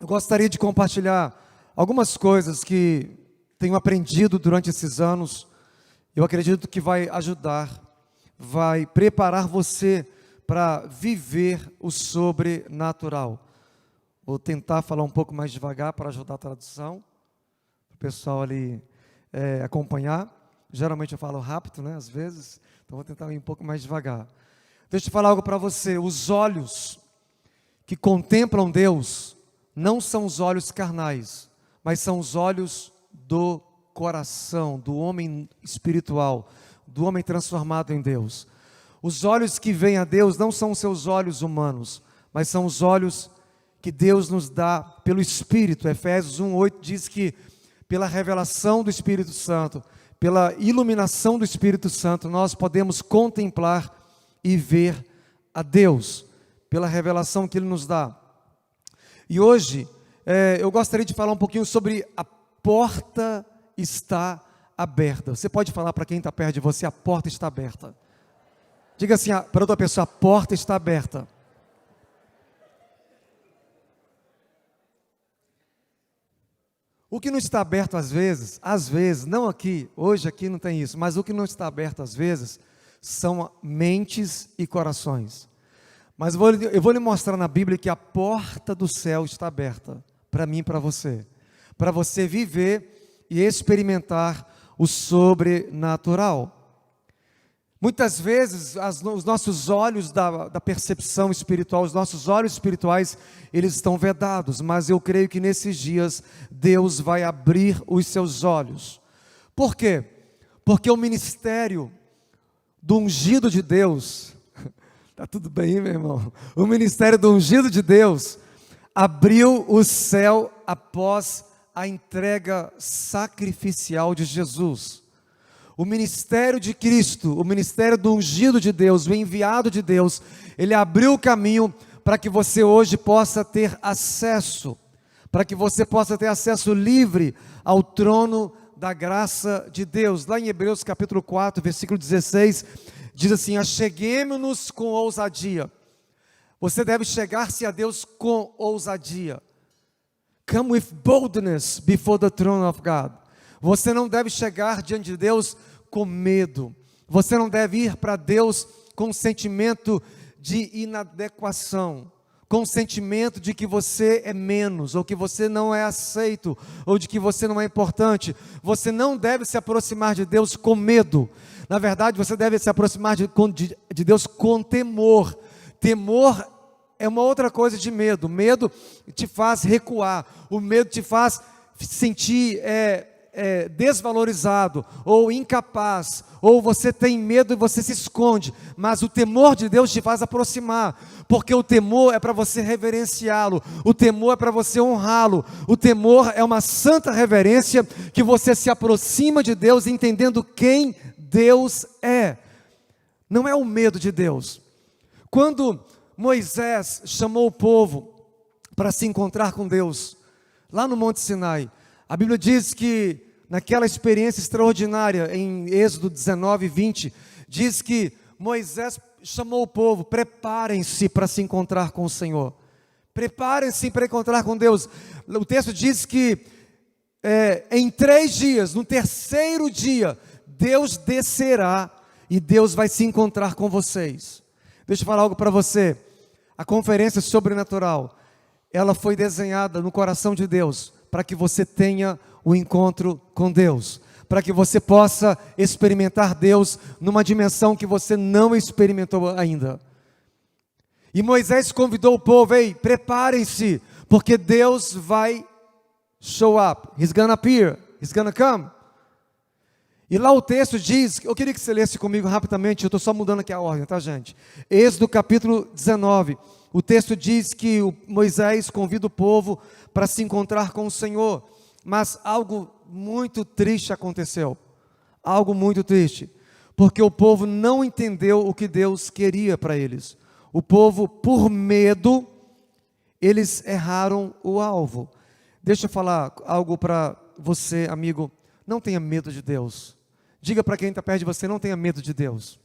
Eu gostaria de compartilhar algumas coisas que tenho aprendido durante esses anos. Eu acredito que vai ajudar, vai preparar você para viver o sobrenatural. Vou tentar falar um pouco mais devagar para ajudar a tradução, para o pessoal ali acompanhar. Geralmente eu falo rápido, né, às vezes, então vou tentar ir um pouco mais devagar. Deixa eu falar algo para você. Os olhos que contemplam Deus não são os olhos carnais, mas são os olhos do coração, do homem espiritual, do homem transformado em Deus. Os olhos que veem a Deus não são os seus olhos humanos, mas são os olhos que Deus nos dá pelo Espírito. Efésios 1:8 diz que pela revelação do Espírito Santo, pela iluminação do Espírito Santo, nós podemos contemplar e ver a Deus, pela revelação que Ele nos dá. E hoje, eu gostaria de falar um pouquinho sobre a porta está aberta. Você pode falar para quem está perto de você, a porta está aberta. Diga assim para outra pessoa, a porta está aberta. O que não está aberto às vezes, não aqui, hoje aqui não tem isso, mas o que não está aberto às vezes, são mentes e corações. Mas eu vou lhe mostrar na Bíblia que a porta do céu está aberta, para mim e para você viver e experimentar o sobrenatural. Muitas vezes, os nossos olhos da percepção espiritual, os nossos olhos espirituais, eles estão vedados, mas eu creio que nesses dias, Deus vai abrir os seus olhos. Por quê? Porque o ministério do ungido de Deus, está tudo bem, meu irmão? O ministério do ungido de Deus abriu o céu após a entrega sacrificial de Jesus. O ministério de Cristo, o ministério do ungido de Deus, o enviado de Deus, ele abriu o caminho para que você hoje possa ter acesso, para que você possa ter acesso livre ao trono da graça de Deus. Lá em Hebreus capítulo 4, versículo 16, diz assim: acheguemo-nos com ousadia. Você deve chegar-se a Deus com ousadia. Come with boldness before the throne of God. Você não deve chegar diante de Deus com medo. Você não deve ir para Deus com um sentimento de inadequação, com um sentimento de que você é menos, ou que você não é aceito, ou de que você não é importante. Você não deve se aproximar de Deus com medo. Na verdade, você deve se aproximar de Deus com temor. Temor é uma outra coisa de medo. Medo te faz recuar. O medo te faz sentir desvalorizado ou incapaz, ou você tem medo e você se esconde. Mas o temor de Deus te faz aproximar, porque o temor é para você reverenciá-lo, o temor é para você honrá-lo, o temor é uma santa reverência que você se aproxima de Deus entendendo quem Deus é. Não é o medo de Deus. Quando Moisés chamou o povo para se encontrar com Deus, lá no Monte Sinai, a Bíblia diz que naquela experiência extraordinária, em Êxodo 19, 20, diz que Moisés chamou o povo: preparem-se para se encontrar com o Senhor, preparem-se para encontrar com Deus. O texto diz que em 3 dias, no terceiro dia, Deus descerá e Deus vai se encontrar com vocês. Deixa eu falar algo para você. A conferência sobrenatural, ela foi desenhada no coração de Deus para que você tenha o encontro com Deus, para que você possa experimentar Deus numa dimensão que você não experimentou ainda. E Moisés convidou o povo: ei, preparem-se, porque Deus vai show up, He's gonna appear, He's gonna come. E lá o texto diz, eu queria que você lesse comigo rapidamente, eu estou só mudando aqui a ordem, tá, gente? Êxodo capítulo 19, o texto diz que Moisés convida o povo para se encontrar com o Senhor, mas algo muito triste aconteceu, algo muito triste, porque o povo não entendeu o que Deus queria para eles. O povo, por medo, eles erraram o alvo. Deixa eu falar algo para você, amigo, não tenha medo de Deus. Diga para quem está perto de você: não tenha medo de Deus.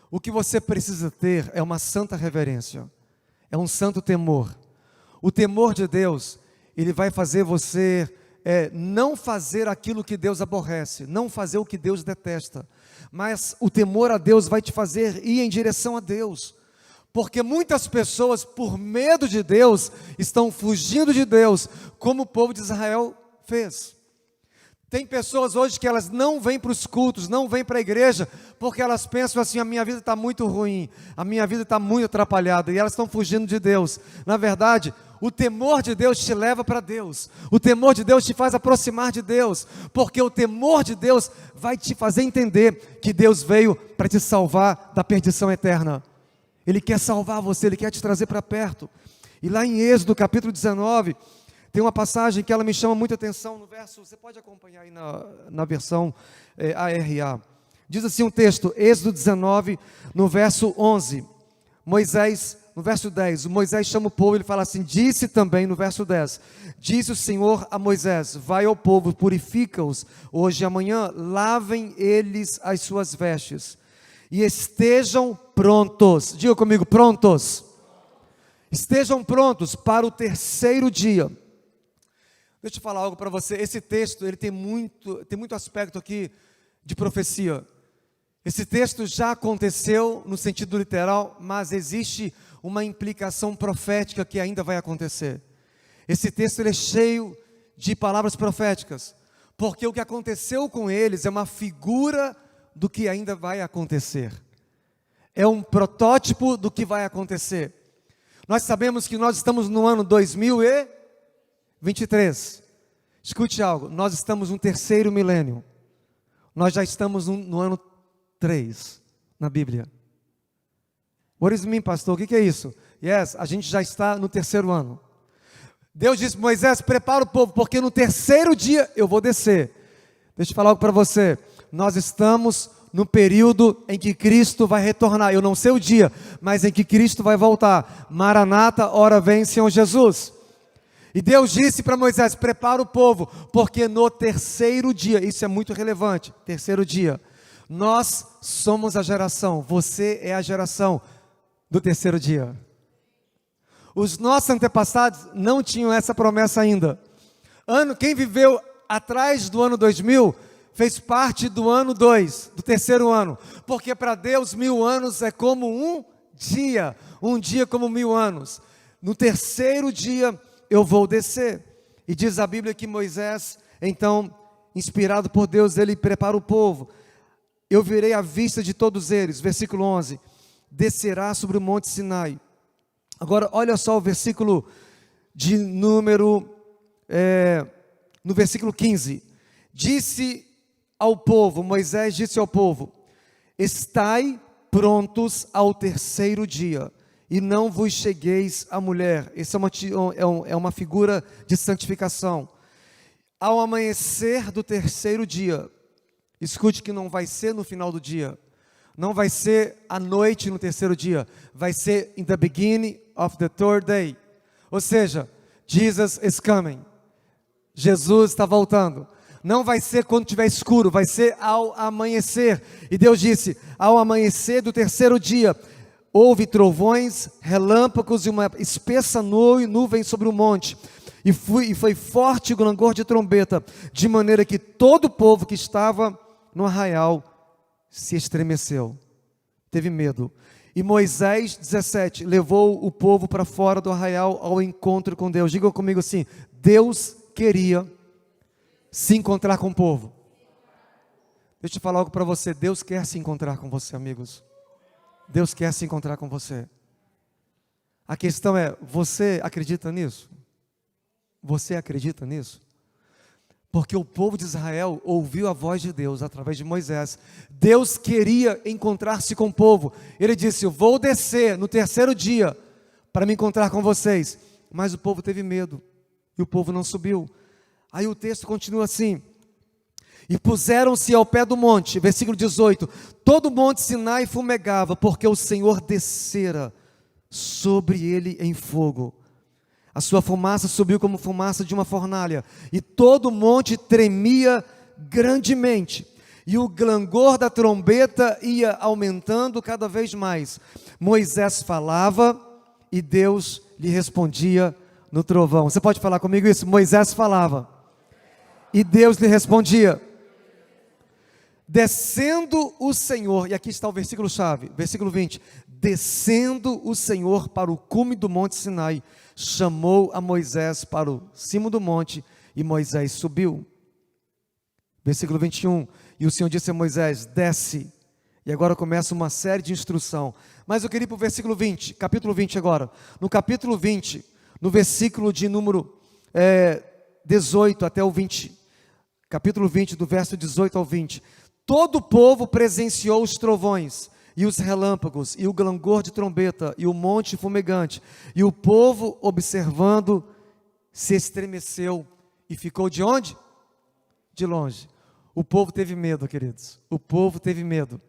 O que você precisa ter é uma santa reverência, é um santo temor. O temor de Deus, ele vai fazer você não fazer aquilo que Deus aborrece, não fazer o que Deus detesta. Mas o temor a Deus vai te fazer ir em direção a Deus. Porque muitas pessoas, por medo de Deus, estão fugindo de Deus, como o povo de Israel fez. Tem pessoas hoje que elas não vêm para os cultos, não vêm para a igreja, porque elas pensam assim, a minha vida está muito ruim, a minha vida está muito atrapalhada, e elas estão fugindo de Deus. Na verdade, o temor de Deus te leva para Deus, o temor de Deus te faz aproximar de Deus, porque o temor de Deus vai te fazer entender que Deus veio para te salvar da perdição eterna. Ele quer salvar você, Ele quer te trazer para perto. E lá em Êxodo capítulo 19, tem uma passagem que ela me chama muita atenção, no verso, você pode acompanhar aí na versão ARA. Diz assim um texto, Êxodo 19, no verso 11, Moisés, no verso 10, Moisés chama o povo, ele fala assim, disse também, no verso 10, disse o Senhor a Moisés, vai ao povo, purifica-os, hoje e amanhã, lavem eles as suas vestes, e estejam prontos, diga comigo, prontos, estejam prontos para o terceiro dia. Deixa eu falar algo para você, esse texto, ele tem muito aspecto aqui de profecia. Esse texto já aconteceu no sentido literal, mas existe uma implicação profética que ainda vai acontecer. Esse texto ele é cheio de palavras proféticas, porque o que aconteceu com eles é uma figura do que ainda vai acontecer. É um protótipo do que vai acontecer. Nós sabemos que nós estamos no ano 2023. Escute algo, nós estamos no terceiro milênio. Nós já estamos no ano 3 na Bíblia. What does it mean, pastor? O que é isso? Yes, a gente já está no terceiro ano. Deus disse para Moisés, prepara o povo, porque no terceiro dia eu vou descer. Deixa eu falar algo para você. Nós estamos no período em que Cristo vai retornar. Eu não sei o dia, mas em que Cristo vai voltar. Maranata, ora vem, Senhor Jesus. E Deus disse para Moisés, prepara o povo, porque no terceiro dia, isso é muito relevante, terceiro dia, nós somos a geração, você é a geração do terceiro dia. Os nossos antepassados não tinham essa promessa ainda. Quem viveu atrás do ano 2000, fez parte do ano 2, do terceiro ano, porque para Deus 1000 anos é como um dia como 1000 anos. No terceiro dia eu vou descer. E diz a Bíblia que Moisés, então, inspirado por Deus, ele prepara o povo. Eu virei à vista de todos eles, versículo 11, descerá sobre o monte Sinai. Agora, olha só o versículo de número, no versículo 15, Moisés disse ao povo, estai prontos ao terceiro dia, e não vos chegueis à mulher. Essa é uma figura de santificação. Ao amanhecer do terceiro dia, escute que não vai ser no final do dia, não vai ser à noite no terceiro dia, vai ser in the beginning of the third day. Ou seja, Jesus is coming. Jesus está voltando. Não vai ser quando estiver escuro, vai ser ao amanhecer. E Deus disse, ao amanhecer do terceiro dia, houve trovões, relâmpagos e uma espessa nuvem sobre o monte. E foi forte o clangor de trombeta, de maneira que todo o povo que estava no arraial se estremeceu, teve medo. E Moisés, 17, levou o povo para fora do arraial ao encontro com Deus. Diga comigo assim, Deus queria se encontrar com o povo. Deixa eu falar algo para você, Deus quer se encontrar com você, amigos. Deus quer se encontrar com você. A questão é, você acredita nisso? Você acredita nisso? Porque o povo de Israel ouviu a voz de Deus através de Moisés. Deus queria encontrar-se com o povo. Ele disse, eu vou descer no terceiro dia para me encontrar com vocês. Mas o povo teve medo e o povo não subiu. Aí o texto continua assim, e puseram-se ao pé do monte, versículo 18, todo o monte Sinai fumegava, porque o Senhor descera sobre ele em fogo. A sua fumaça subiu como fumaça de uma fornalha, e todo o monte tremia grandemente, e o clangor da trombeta ia aumentando cada vez mais. Moisés falava, e Deus lhe respondia no trovão. Você pode falar comigo isso? Moisés falava e Deus lhe respondia. Descendo o Senhor, e aqui está o versículo chave, versículo 20. Descendo o Senhor para o cume do monte Sinai, chamou a Moisés para o cimo do monte, e Moisés subiu. Versículo 21, e o Senhor disse a Moisés, desce. E agora começa uma série de instrução. Mas eu queria ir para o versículo 20, capítulo 20 agora. No capítulo 20, no versículo de número 18 até o 20, capítulo 20, do verso 18 ao 20. Todo o povo presenciou os trovões, e os relâmpagos, e o clangor de trombeta, e o monte fumegante. E o povo, observando, se estremeceu, e ficou de onde? De longe. O povo teve medo, queridos. O povo teve medo.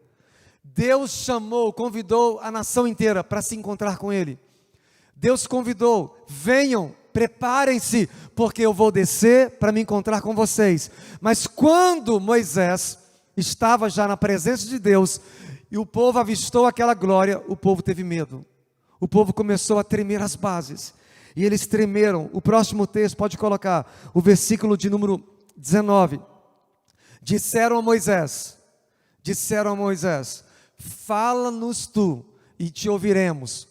Deus chamou, convidou a nação inteira para se encontrar com Ele. Deus convidou, venham, preparem-se, porque eu vou descer para me encontrar com vocês. Mas quando Moisés estava já na presença de Deus, e o povo avistou aquela glória, o povo teve medo. O povo começou a tremer as bases, e eles tremeram. O próximo texto, pode colocar, o versículo de número 19. Disseram a Moisés, fala-nos tu, e te ouviremos,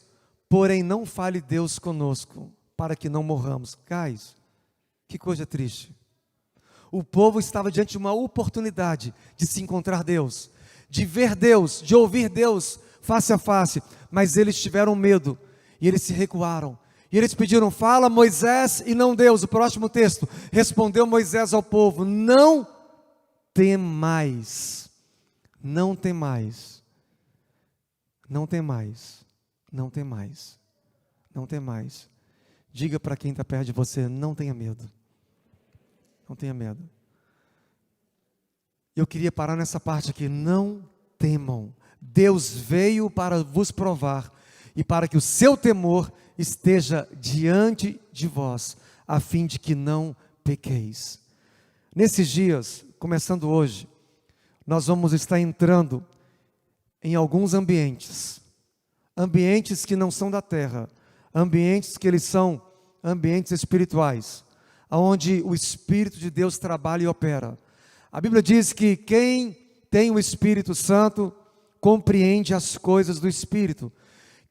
porém não fale Deus conosco, para que não morramos. Guys, que coisa triste. O povo estava diante de uma oportunidade de se encontrar Deus, de ver Deus, de ouvir Deus face a face, mas eles tiveram medo, e eles se recuaram, e eles pediram, fala Moisés e não Deus. O próximo texto, respondeu Moisés ao povo, não temais, não temais, não temais, não temais, não temais. Diga para quem está perto de você, não tenha medo, não tenha medo. Eu queria parar nessa parte aqui, não temam, Deus veio para vos provar, e para que o seu temor esteja diante de vós, a fim de que não pequeis. Nesses dias, começando hoje, nós vamos estar entrando em alguns ambientes que não são da terra, ambientes que eles são ambientes espirituais, onde o Espírito de Deus trabalha e opera. A Bíblia diz que quem tem o Espírito Santo compreende as coisas do Espírito.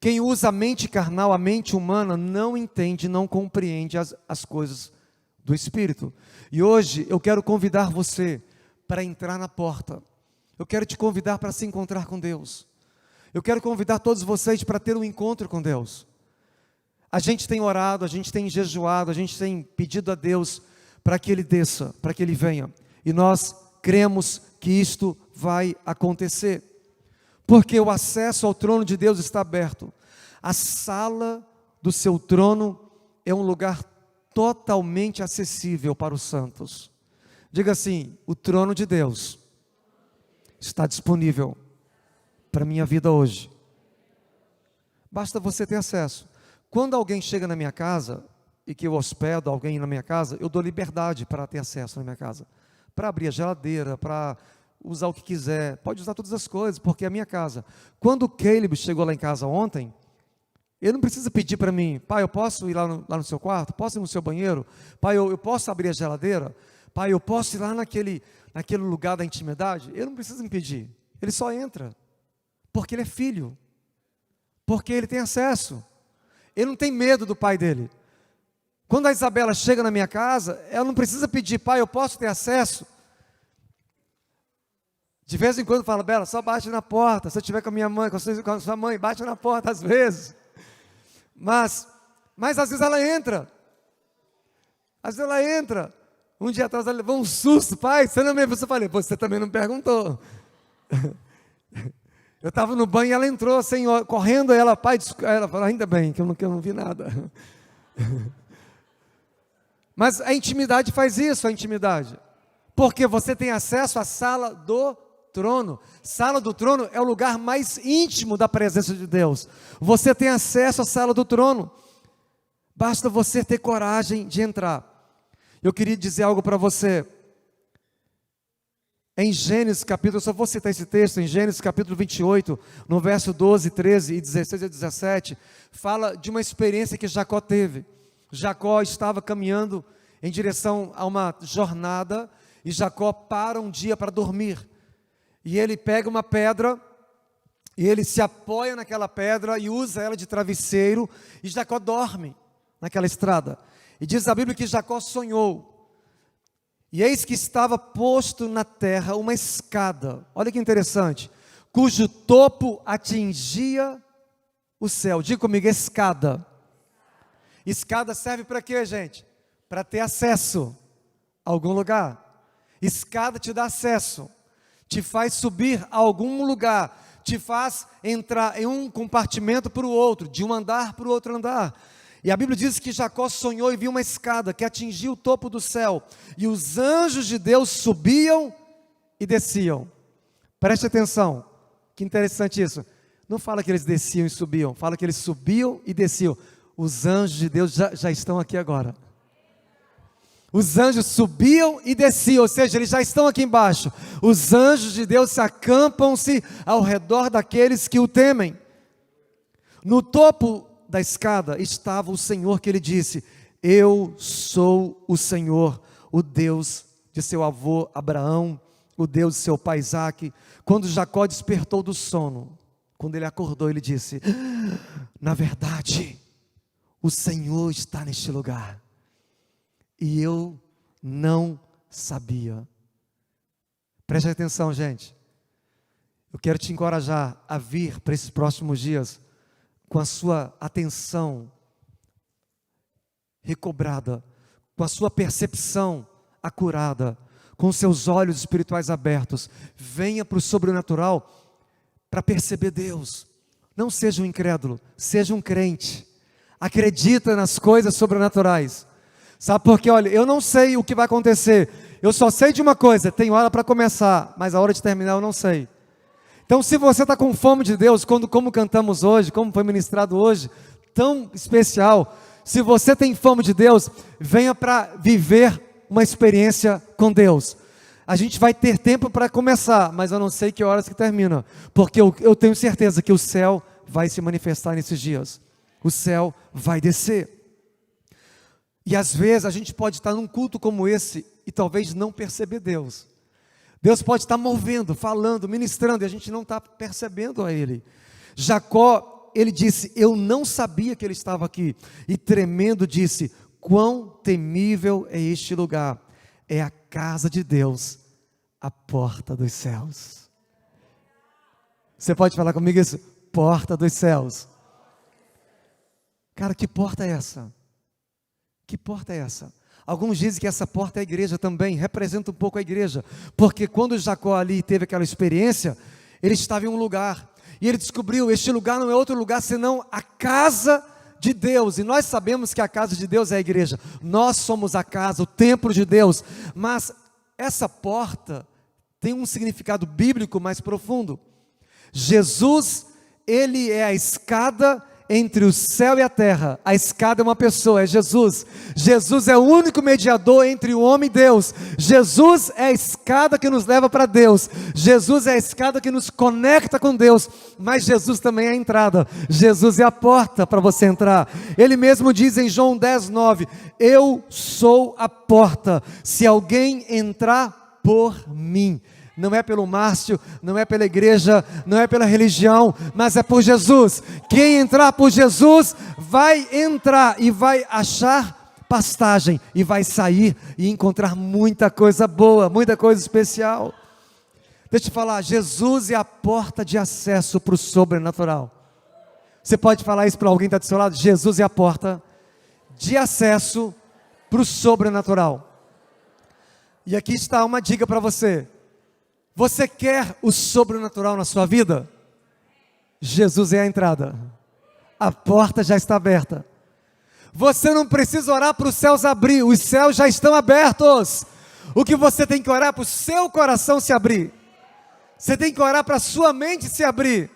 Quem usa a mente carnal, a mente humana, não entende, não compreende as coisas do Espírito. E hoje eu quero convidar você para entrar na porta. Eu quero te convidar para se encontrar com Deus. Eu quero convidar todos vocês para ter um encontro com Deus. A gente tem orado, a gente tem jejuado, a gente tem pedido a Deus para que Ele desça, para que Ele venha. E nós cremos que isto vai acontecer. Porque o acesso ao trono de Deus está aberto. A sala do seu trono é um lugar totalmente acessível para os santos. Diga assim, o trono de Deus está disponível para a minha vida hoje. Basta você ter acesso. Quando alguém chega na minha casa, e que eu hospedo alguém na minha casa, eu dou liberdade para ter acesso na minha casa. Para abrir a geladeira, para usar o que quiser, pode usar todas as coisas, porque é a minha casa. Quando o Caleb chegou lá em casa ontem, ele não precisa pedir para mim, pai, eu posso ir lá no seu quarto? Posso ir no seu banheiro? Pai, eu posso abrir a geladeira? Pai, eu posso ir lá naquele lugar da intimidade? Ele não precisa me pedir, ele só entra, porque ele é filho, porque ele tem acesso, ele não tem medo do pai dele. Quando a Isabela chega na minha casa, ela não precisa pedir, pai, eu posso ter acesso? De vez em quando fala, Bela, só bate na porta, se eu estiver com a minha mãe, com a sua mãe, bate na porta às vezes. Mas às vezes ela entra. Às vezes ela entra. Um dia atrás ela levou um susto, pai, você não me... Eu falei, você também não perguntou. Eu estava no banho e ela entrou, assim, correndo, ela, pai, ela falou, ainda bem que eu não vi nada. Mas a intimidade faz isso, a intimidade. Porque você tem acesso à sala do trono. Sala do trono é o lugar mais íntimo da presença de Deus. Você tem acesso à sala do trono. Basta você ter coragem de entrar. Eu queria dizer algo para você. Em Gênesis capítulo, eu só vou citar esse texto, em Gênesis capítulo 28, no verso 12, 13 e 16 e 17, fala de uma experiência que Jacó teve. Jacó estava caminhando em direção a uma jornada, e Jacó para um dia para dormir. E ele pega uma pedra, e ele se apoia naquela pedra e usa ela de travesseiro, e Jacó dorme naquela estrada. E diz a Bíblia que Jacó sonhou. E eis que estava posto na terra uma escada, olha que interessante, cujo topo atingia o céu. Diga comigo, escada. Escada serve para quê, gente? Para ter acesso a algum lugar. Escada te dá acesso, te faz subir a algum lugar, te faz entrar em um compartimento para o outro, de um andar para o outro andar. E a Bíblia diz que Jacó sonhou e viu uma escada que atingia o topo do céu, e os anjos de Deus subiam e desciam. Preste atenção, que interessante isso. Não fala que eles desciam e subiam, fala que eles subiam e desciam. Os anjos de Deus já estão aqui agora. Os anjos subiam e desciam, ou seja, eles já estão aqui embaixo. Os anjos de Deus acampam-se ao redor daqueles que o temem. No topo da escada estava o Senhor, que ele disse: eu sou o Senhor, o Deus de seu avô Abraão, o Deus de seu pai Isaque. Quando Jacó despertou do sono, quando ele acordou, ele disse: na verdade, o Senhor está neste lugar, e eu não sabia. Preste atenção, gente. Eu quero te encorajar a vir para esses próximos dias com a sua atenção recobrada, com a sua percepção acurada, com os seus olhos espirituais abertos. Venha para o sobrenatural para perceber Deus. Não seja um incrédulo, seja um crente. Acredita nas coisas sobrenaturais. Sabe por quê? Olha, eu não sei o que vai acontecer. Eu só sei de uma coisa: tem hora para começar, mas a hora de terminar eu não sei. Então, se você está com fome de Deus, como cantamos hoje, como foi ministrado hoje, tão especial, se você tem fome de Deus, venha para viver uma experiência com Deus. A gente vai ter tempo para começar, mas eu não sei que horas que termina, porque eu tenho certeza que o céu vai se manifestar nesses dias. O céu vai descer. E às vezes a gente pode estar num culto como esse e talvez não perceber Deus. Deus pode estar movendo, falando, ministrando, e a gente não está percebendo a Ele. Jacó, ele disse: eu não sabia que Ele estava aqui. E tremendo disse: quão temível é este lugar. É a casa de Deus, a porta dos céus. Você pode falar comigo isso? Porta dos céus. Cara, que porta é essa? Que porta é essa? Alguns dizem que essa porta é a igreja também, representa um pouco a igreja, porque quando Jacó ali teve aquela experiência, ele estava em um lugar, e ele descobriu: este lugar não é outro lugar senão a casa de Deus. E nós sabemos que a casa de Deus é a igreja, nós somos a casa, o templo de Deus. Mas essa porta tem um significado bíblico mais profundo. Jesus, Ele é a escada entre o céu e a terra. A escada é uma pessoa, é Jesus. Jesus é o único mediador entre o homem e Deus. Jesus é a escada que nos leva para Deus. Jesus é a escada que nos conecta com Deus. Mas Jesus também é a entrada. Jesus é a porta para você entrar. Ele mesmo diz em João 10:9: eu sou a porta, se alguém entrar por mim. Não é pelo Márcio, não é pela igreja, não é pela religião, mas é por Jesus. Quem entrar por Jesus vai entrar e vai achar pastagem, e vai sair e encontrar muita coisa boa, muita coisa especial. Deixa eu te falar, Jesus é a porta de acesso para o sobrenatural. Você pode falar isso para alguém que está do seu lado? Jesus é a porta de acesso para o sobrenatural. E aqui está uma dica para você. Você quer o sobrenatural na sua vida? Jesus é a entrada. A porta já está aberta. Você não precisa orar para os céus abrir. Os céus já estão abertos. O que você tem que orar é para o seu coração se abrir. Você tem que orar para a sua mente se abrir.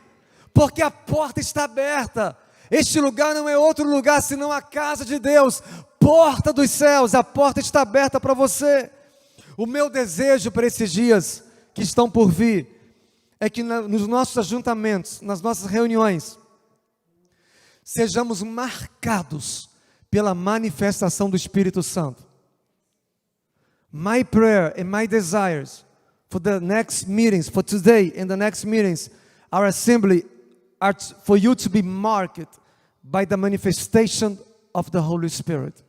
Porque a porta está aberta. Este lugar não é outro lugar senão a casa de Deus. Porta dos céus. A porta está aberta para você. O meu desejo para esses dias que estão por vir, é que nos nossos ajuntamentos, nas nossas reuniões, sejamos marcados pela manifestação do Espírito Santo. My prayer and my desires for the next meetings, for today and the next meetings, our assembly, are for you to be marked by the manifestation of the Holy Spirit.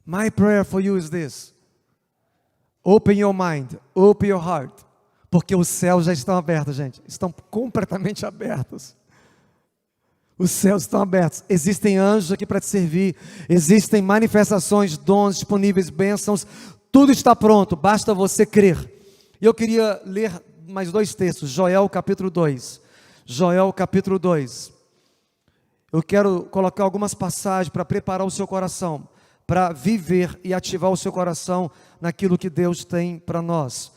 My prayer for you is this: open your mind, open your heart, porque os céus já estão abertos, gente, estão completamente abertos. Os céus estão abertos, existem anjos aqui para te servir, existem manifestações, dons disponíveis, bênçãos, tudo está pronto, basta você crer. E eu queria ler mais 2 textos, Joel capítulo 2, Joel capítulo 2. Eu quero colocar algumas passagens para preparar o seu coração, para viver e ativar o seu coração naquilo que Deus tem para nós.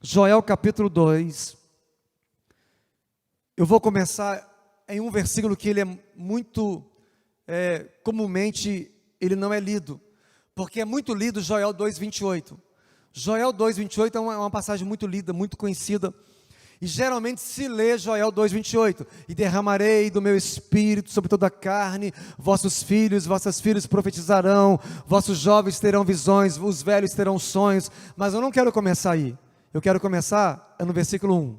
Joel capítulo 2, eu vou começar em um versículo que ele é muito, comumente, ele não é lido, porque é muito lido Joel 2:28. Joel 2:28 é uma passagem muito lida, muito conhecida, e geralmente se lê Joel 2:28, e derramarei do meu espírito sobre toda a carne, vossos filhos, vossas filhas profetizarão, vossos jovens terão visões, os velhos terão sonhos, mas eu não quero começar aí, eu quero começar no versículo 1,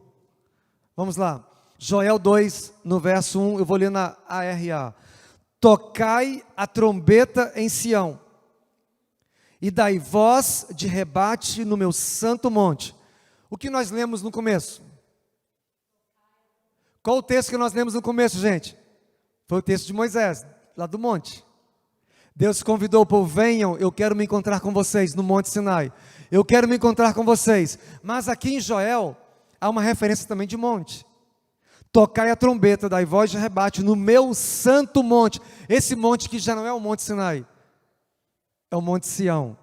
vamos lá, Joel 2, no verso 1, eu vou ler na ARA. Tocai a trombeta em Sião, e dai voz de rebate no meu santo monte. O que nós lemos no começo? Qual o texto que nós lemos no começo, gente? Foi o texto de Moisés, lá do monte. Deus convidou o povo: venham, eu quero me encontrar com vocês no Monte Sinai. Eu quero me encontrar com vocês. Mas aqui em Joel, há uma referência também de monte. Tocai a trombeta, dai voz de rebate no meu santo monte. Esse monte que já não é o Monte Sinai, é o Monte Sião.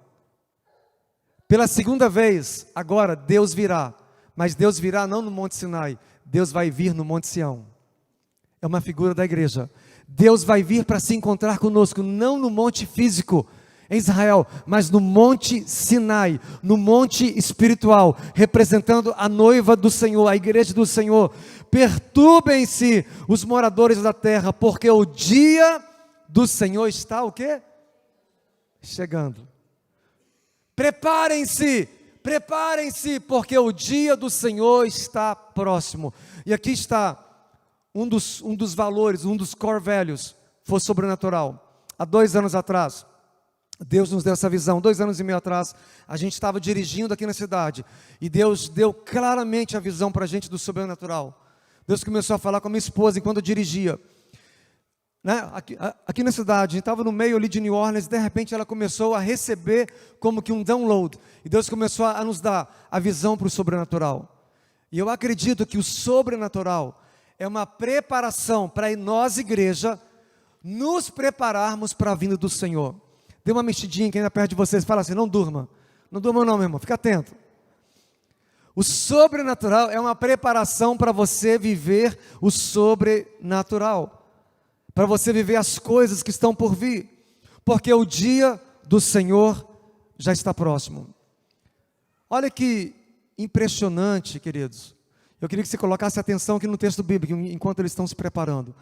Pela segunda vez, agora Deus virá. Mas Deus virá não no Monte Sinai, Deus vai vir no Monte Sião. É uma figura da igreja. Deus vai vir para se encontrar conosco, não no monte físico, em Israel, mas no Monte Sinai, no monte espiritual, representando a noiva do Senhor, a igreja do Senhor. Perturbem-se os moradores da terra, porque o dia do Senhor está o quê? Chegando. Preparem-se, preparem-se, porque o dia do Senhor está próximo. E aqui está um dos valores, um dos core values, foi sobrenatural. Há 2 anos atrás, Deus nos deu essa visão. 2 anos e meio atrás, a gente estava dirigindo aqui na cidade, e Deus deu claramente a visão para a gente do sobrenatural. Deus começou a falar com a minha esposa enquanto eu dirigia, né? Aqui na cidade, a gente estava no meio ali de New Orleans, e de repente ela começou a receber como que um download, e Deus começou a nos dar a visão para o sobrenatural. E eu acredito que o sobrenatural é uma preparação para nós, igreja, nos prepararmos para a vinda do Senhor. Dê uma mexidinha quem está perto de vocês, fala assim: não durma não, meu irmão, fica atento. O sobrenatural é uma preparação para você viver o sobrenatural, para você viver as coisas que estão por vir, porque o dia do Senhor já está próximo. Olha que impressionante, queridos. Eu queria que você colocasse atenção aqui no texto bíblico, enquanto eles estão se preparando.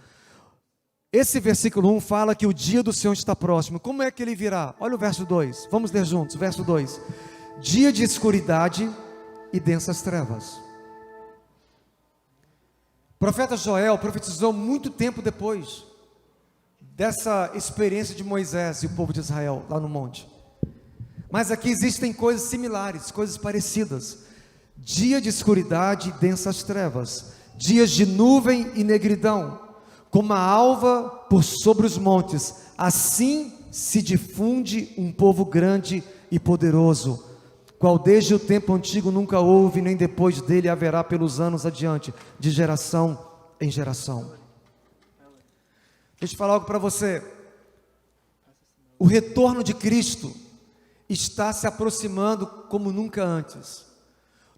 Esse versículo 1 fala que o dia do Senhor está próximo. Como é que ele virá? Olha o verso 2, vamos ler juntos, verso 2. Dia de escuridade e densas trevas. O profeta Joel profetizou muito tempo depois dessa experiência de Moisés e o povo de Israel lá no monte. Mas aqui existem coisas similares, coisas parecidas. Dia de escuridade e densas trevas, dias de nuvem e negridão, como a alva por sobre os montes, assim se difunde um povo grande e poderoso, qual desde o tempo antigo nunca houve, nem depois dele haverá pelos anos adiante, de geração em geração. Deixa eu falar algo para você. O retorno de Cristo está se aproximando como nunca antes.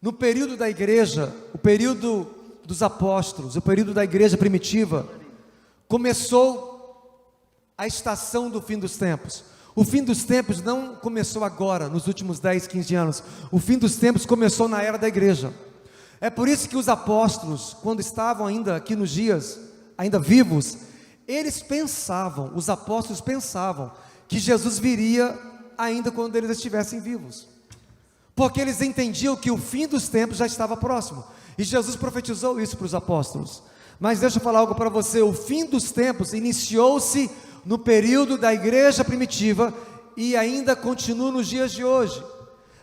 No período da igreja, o período dos apóstolos, o período da igreja primitiva, começou a estação do fim dos tempos. O fim dos tempos não começou agora, nos últimos 10, 15 anos. O fim dos tempos começou na era da igreja. É por isso que os apóstolos, quando estavam ainda aqui nos dias, ainda vivos, Eles pensavam, os apóstolos pensavam, que Jesus viria ainda quando eles estivessem vivos, porque eles entendiam que o fim dos tempos já estava próximo, e Jesus profetizou isso para os apóstolos. Mas deixa eu falar algo para você: o fim dos tempos iniciou-se no período da igreja primitiva, e ainda continua nos dias de hoje,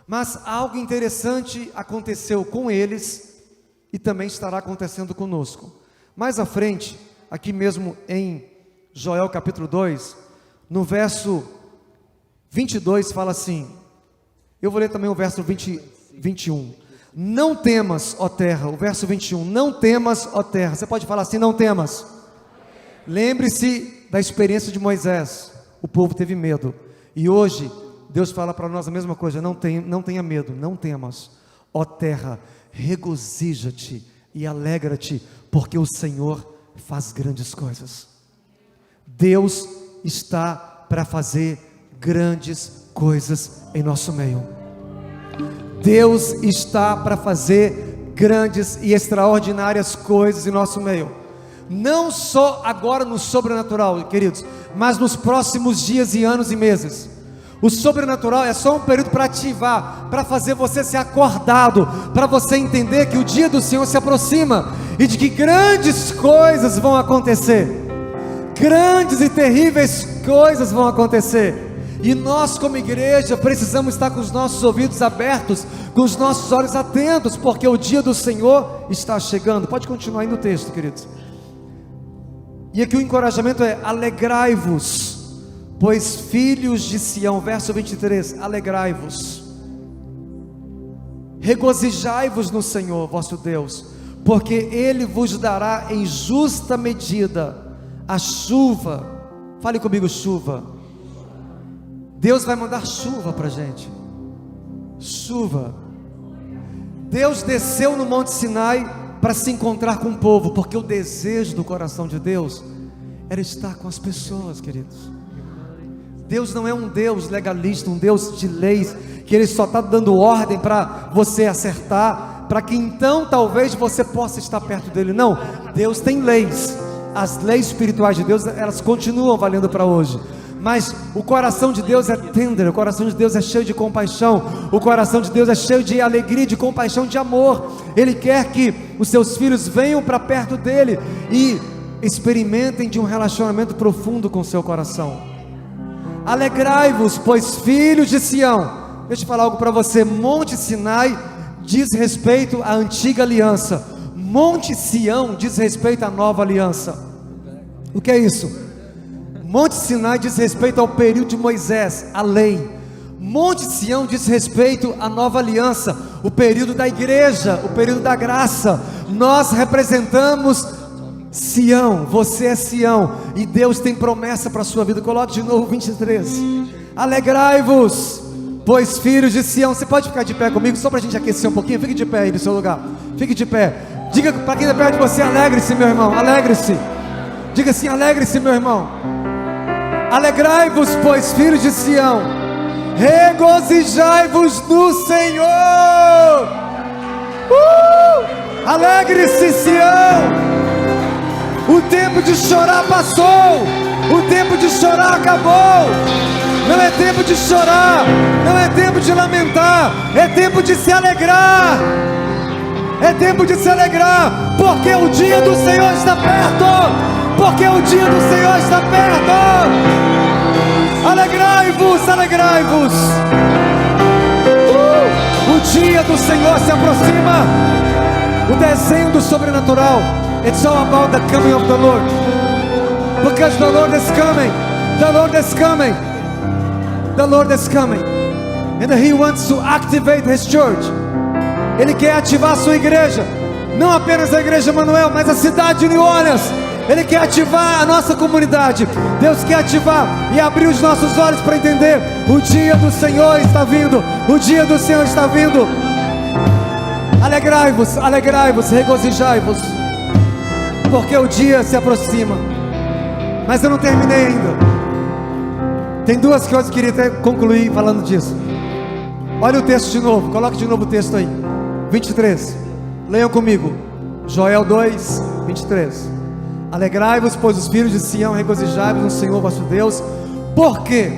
mas algo interessante aconteceu com eles, e também estará acontecendo conosco. Mais à frente, aqui mesmo em Joel capítulo 2, no verso 22 fala assim, eu vou ler também o verso 21, não temas, ó terra, o verso 21, não temas, ó terra, você pode falar assim, não temas. Lembre-se da experiência de Moisés, o povo teve medo, e hoje Deus fala para nós a mesma coisa, não tenha medo, não temas, ó terra, regozija-te e alegra-te, porque o Senhor faz grandes coisas. Deus está para fazer grandes coisas em nosso meio. Deus está para fazer grandes e extraordinárias coisas em nosso meio. Não só agora no sobrenatural, queridos, mas nos próximos dias e anos e meses. O sobrenatural é só um período para ativar, para fazer você ser acordado, para você entender que o dia do Senhor se aproxima, e de que grandes coisas vão acontecer, grandes e terríveis coisas vão acontecer, e nós como igreja precisamos estar com os nossos ouvidos abertos, com os nossos olhos atentos, porque o dia do Senhor está chegando. Pode continuar aí no texto, queridos. E aqui o encorajamento é: alegrai-vos, pois filhos de Sião, verso 23, alegrai-vos, regozijai-vos no Senhor vosso Deus, porque Ele vos dará em justa medida a chuva. Fale comigo, chuva. Deus vai mandar chuva para a gente, chuva. Deus desceu no Monte Sinai para se encontrar com o povo, porque o desejo do coração de Deus era estar com as pessoas, queridos. Deus não é um Deus legalista, um Deus de leis, que Ele só está dando ordem para você acertar, para que então talvez você possa estar perto dEle. Não, Deus tem leis. As leis espirituais de Deus, elas continuam valendo para hoje, mas o coração de Deus é tender, o coração de Deus é cheio de compaixão, o coração de Deus é cheio de alegria, de compaixão, de amor. Ele quer que os seus filhos venham para perto dEle e experimentem de um relacionamento profundo com o seu coração. Alegrai-vos, pois filhos de Sião. Deixa eu falar algo para você. Monte Sinai diz respeito à antiga aliança, Monte Sião diz respeito à nova aliança. O que é isso? Monte Sinai diz respeito ao período de Moisés, a lei. Monte Sião diz respeito à nova aliança, o período da igreja, o período da graça. Nós representamos Sião, você é Sião, e Deus tem promessa para a sua vida. Coloque de novo 23. Alegrai-vos, pois filhos de Sião. Você pode ficar de pé comigo, só para a gente aquecer um pouquinho? Fique de pé aí no seu lugar, fique de pé. Diga para quem está perto de você: alegre-se, meu irmão, alegre-se. Diga assim: alegre-se, meu irmão. Alegrai-vos, pois filhos de Sião, regozijai-vos no Senhor. Alegre-se, Sião. O tempo de chorar passou, o tempo de chorar acabou. Não é tempo de chorar, não é tempo de lamentar, é tempo de se alegrar. É tempo de se alegrar, porque o dia do Senhor está perto, porque o dia do Senhor está perto. Alegrai-vos, alegrai-vos. O dia do Senhor se aproxima. O desenho do sobrenatural, it's all about the coming of the Lord, because the Lord is coming, the Lord is coming, the Lord is coming, and He wants to activate His church. Ele quer ativar a sua igreja, não apenas a igreja Emanuel, mas a cidade de New Orleans. Ele quer ativar a nossa comunidade. Deus quer ativar e abrir os nossos olhos para entender: o dia do Senhor está vindo, o dia do Senhor está vindo. Alegrai-vos, alegrai-vos, regozijai-vos, porque o dia se aproxima. Mas eu não terminei ainda. Tem duas coisas que eu queria concluir falando disso. Olha o texto de novo, coloque de novo o texto aí, 23, leiam comigo, Joel 2, 23. Alegrai-vos, pois os filhos de Sião, regozijai-vos no Senhor vosso Deus, porque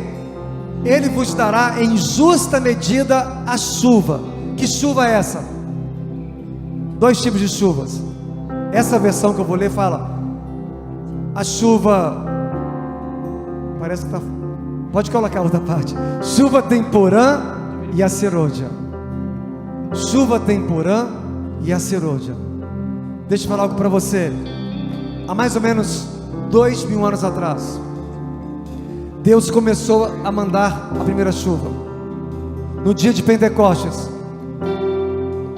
Ele vos dará em justa medida a chuva. Que chuva é essa? 2 tipos de chuvas. Essa versão que eu vou ler fala: a chuva, parece que tá, pode colocar a outra parte. Chuva temporã e a serôdia. Chuva temporã e a serôdia. Deixa eu falar algo para você. Há mais ou menos 2000 anos atrás, Deus começou a mandar a primeira chuva. No dia de Pentecostes,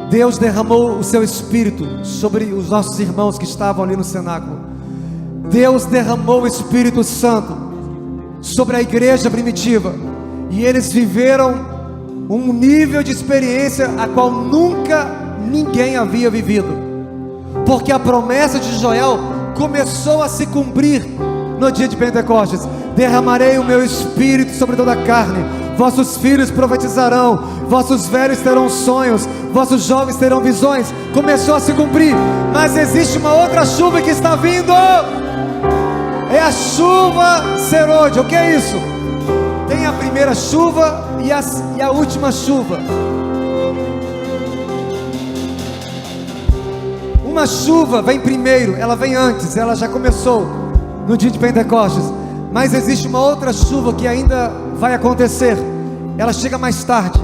Deus derramou o seu Espírito sobre os nossos irmãos que estavam ali no cenáculo. Deus derramou o Espírito Santo sobre a igreja primitiva, e eles viveram um nível de experiência a qual nunca ninguém havia vivido, porque a promessa de Joel começou a se cumprir no dia de Pentecostes. Derramarei o meu Espírito sobre toda a carne, vossos filhos profetizarão, vossos velhos terão sonhos, vossos jovens terão visões. Começou a se cumprir, mas existe uma outra chuva que está vindo. É a chuva serôdia. O que é isso? Tem a primeira chuva e a última chuva. Uma chuva vem primeiro, ela vem antes, ela já começou no dia de Pentecostes. Mas existe uma outra chuva que ainda vai acontecer. Ela chega mais tarde.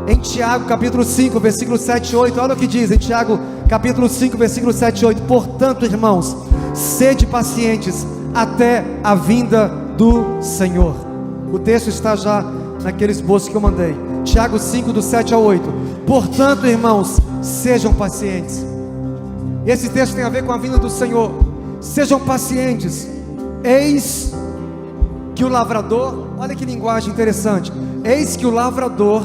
Em Tiago capítulo 5, versículo 7 e 8, olha o que diz em Tiago capítulo 5, versículo 7 e 8. Portanto, irmãos, sede pacientes até a vinda do Senhor. O texto está já naquele esboço que eu mandei. Tiago 5, do 7 ao 8. Portanto, irmãos, sejam pacientes. Esse texto tem a ver com a vinda do Senhor. Sejam pacientes. Eis que o lavrador, olha que linguagem interessante. Eis que o lavrador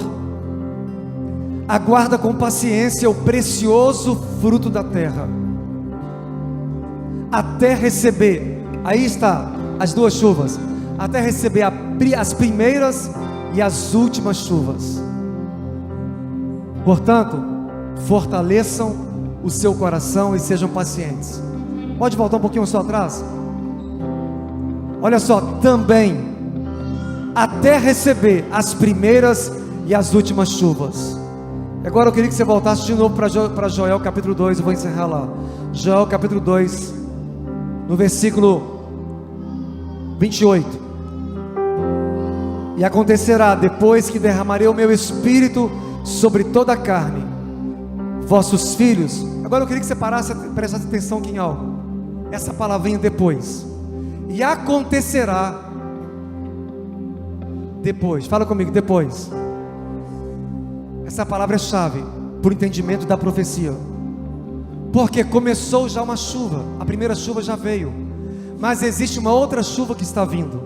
aguarda com paciência o precioso fruto da terra, até receber, aí está as duas chuvas, até receber as primeiras e as últimas chuvas. Portanto, fortaleçam o seu coração e sejam pacientes. Pode voltar um pouquinho só atrás? Olha só, também até receber as primeiras e as últimas chuvas. Agora eu queria que você voltasse de novo para Joel capítulo 2, eu vou encerrar lá. Joel capítulo 2, no versículo 28. E acontecerá, depois que derramarei o meu Espírito sobre toda a carne, vossos filhos. Agora eu queria que você parasse, prestasse atenção aqui em algo. Essa palavrinha depois. E acontecerá depois. Fala comigo, depois. Essa palavra é chave para o entendimento da profecia. Porque começou já uma chuva. A primeira chuva já veio, mas existe uma outra chuva que está vindo.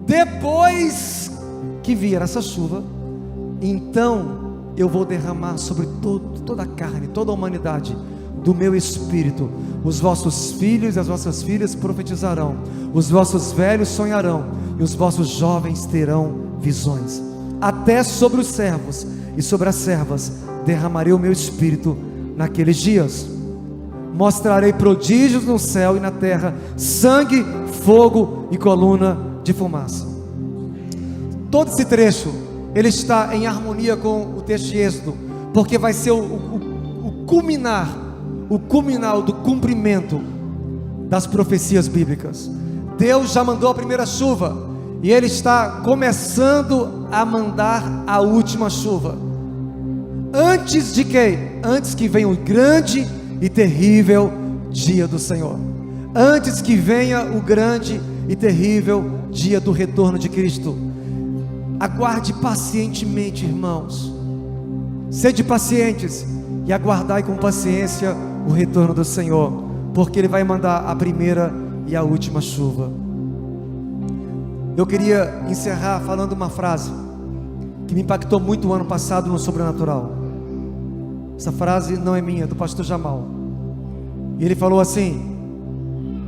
Depois que vier essa chuva, então eu vou derramar sobre toda a carne, toda a humanidade, do meu Espírito. Os vossos filhos e as vossas filhas profetizarão, os vossos velhos sonharão, e os vossos jovens terão visões. Até sobre os servos e sobre as servas derramarei o meu Espírito naqueles dias. Mostrarei prodígios no céu e na terra, sangue, fogo e coluna de fumaça. Todo esse trecho, ele está em harmonia com o texto de Êxodo, porque vai ser o culminar do cumprimento das profecias bíblicas. Deus já mandou a primeira chuva, e Ele está começando a mandar a última chuva. Antes de quê? Antes que venha o grande e terrível dia do Senhor. Antes que venha o grande e terrível dia do retorno de Cristo. Aguarde pacientemente, irmãos. Sede pacientes e aguardai com paciência o retorno do Senhor, porque Ele vai mandar a primeira e a última chuva. Eu queria encerrar falando uma frase que me impactou muito o ano passado no sobrenatural. Essa frase não é minha, é do pastor Jamal. E ele falou assim: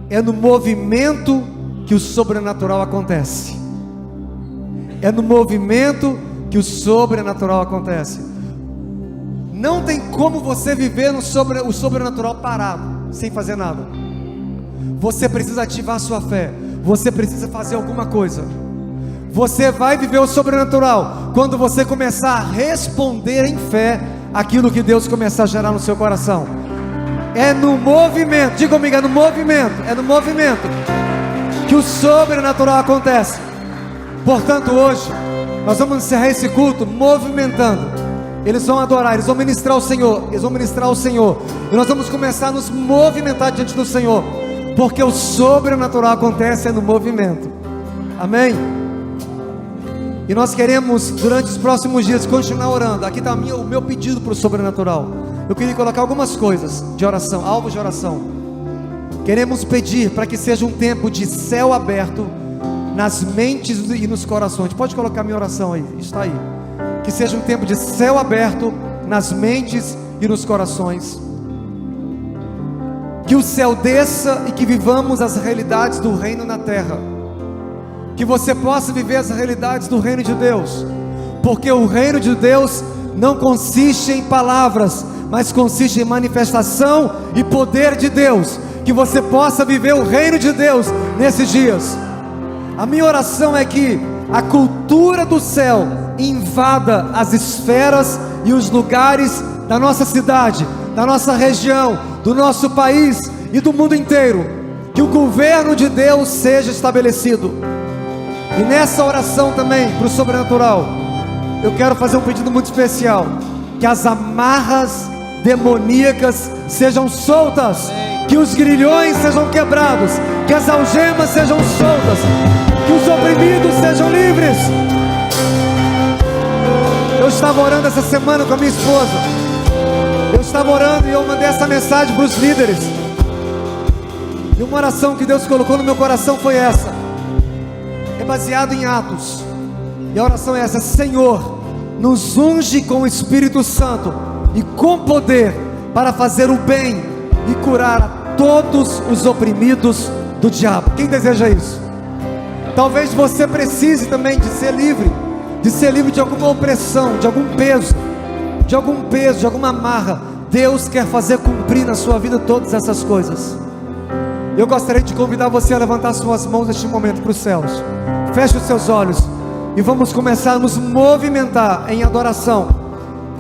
é no movimento que o sobrenatural acontece. É no movimento que o sobrenatural acontece. Não tem como você viver o sobrenatural parado, sem fazer nada. você precisa ativar sua fé, você precisa fazer alguma coisa. Você vai viver o sobrenatural quando você começar a responder em fé aquilo que Deus começar a gerar no seu coração. É no movimento, diga comigo, é no movimento que o sobrenatural acontece. Portanto, hoje nós vamos encerrar esse culto movimentando. Eles vão adorar, eles vão ministrar ao Senhor, e nós vamos começar a nos movimentar diante do Senhor, porque o sobrenatural acontece no movimento. Amém? E nós queremos, durante os próximos dias, continuar orando. Aqui está o meu pedido para o sobrenatural. Eu queria colocar algumas coisas de oração, alvos de oração. Queremos pedir para que seja um tempo de céu aberto nas mentes e nos corações. Pode colocar minha oração aí, está aí. Que seja um tempo de céu aberto nas mentes e nos corações. Que o céu desça e que vivamos as realidades do reino na terra. Que você possa viver as realidades do reino de Deus, porque o reino de Deus não consiste em palavras, mas consiste em manifestação e poder de Deus. Que você possa viver o reino de Deus nesses dias. A minha oração é que a cultura do céu invada as esferas e os lugares da nossa cidade, da nossa região, do nosso país e do mundo inteiro. Que o governo de Deus seja estabelecido. E nessa oração também, para o sobrenatural, eu quero fazer um pedido muito especial. Que as amarras demoníacas sejam soltas, que os grilhões sejam quebrados, que as algemas sejam soltas, que os oprimidos sejam livres. Eu estava orando essa semana com a minha esposa. Eu estava orando e eu mandei essa mensagem para os líderes. E uma oração que Deus colocou no meu coração foi essa. É baseado em Atos. E a oração é essa: Senhor, nos unge com o Espírito Santo e com poder para fazer o bem e curar a todos os oprimidos do diabo. Quem deseja isso? Talvez você precise também de ser livre de alguma opressão, de algum peso, de alguma amarra. Deus quer fazer cumprir na sua vida todas essas coisas. Eu gostaria de convidar você a levantar suas mãos neste momento para os céus. Feche os seus olhos e vamos começar a nos movimentar em adoração,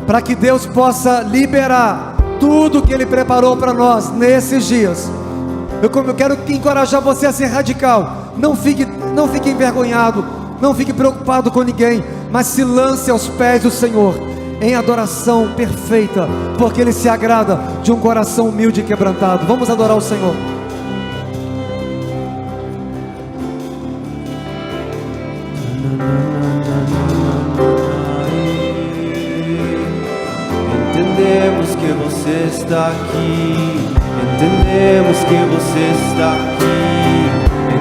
para que Deus possa liberar tudo que Ele preparou para nós nesses dias. Eu quero encorajar você a ser radical. Não fique envergonhado, não fique preocupado com ninguém, mas se lance aos pés do Senhor em adoração perfeita, porque Ele se agrada de um coração humilde e quebrantado. Vamos adorar o Senhor. Entendemos que você está aqui. Entendemos que você está aqui.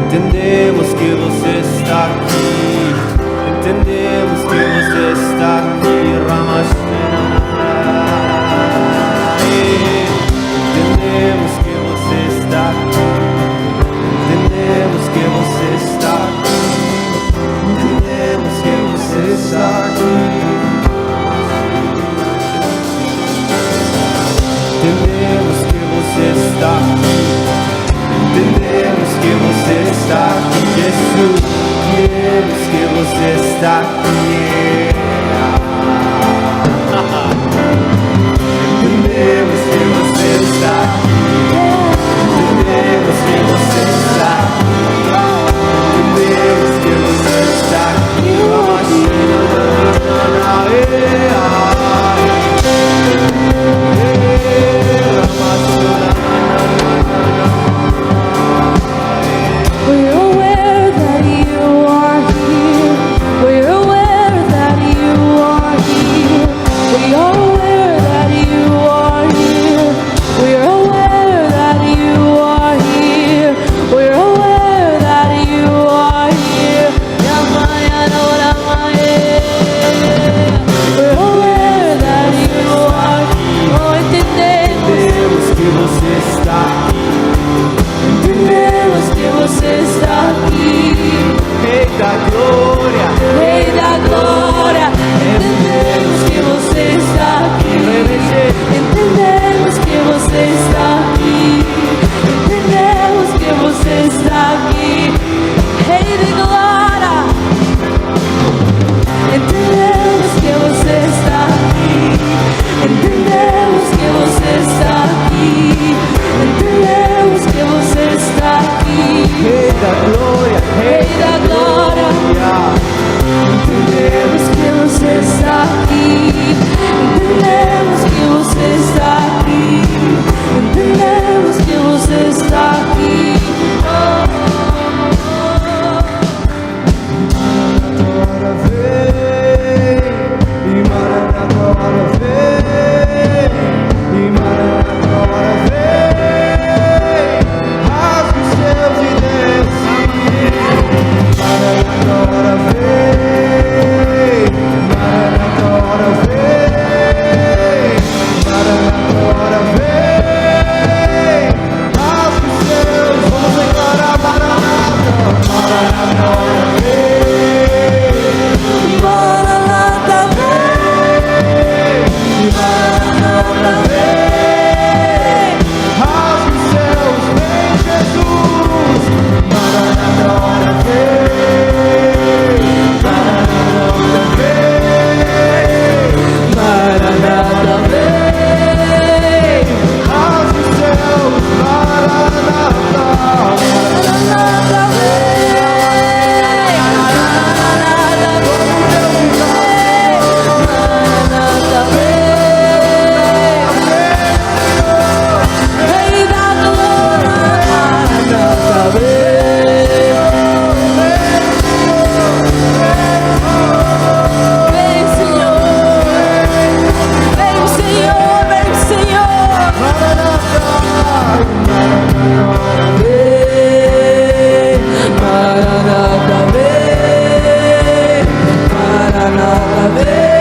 Entendemos que você está aqui. Entendemos que você está aqui. Entendemos que você está aqui. Entendemos que você está aqui. Entendemos que você está aqui. Entendemos que você está aqui. Entendemos que você está aqui, Jesus. Entendemos que você está aqui. Entendemos que você está aqui. Entendemos que você está aqui. Entendemos que você está aqui. We're aware that you are here. We're aware that you are here. We are aware that you are here. We're aware that you are here. We're aware that you are here. We're aware that you are here. Oh, entendemos que você está aqui. Entendemos que você está aqui, Rei da glória, Rei da glória. Entendemos que você está aqui. Entendemos que você está aqui. Entendemos que na cabeça.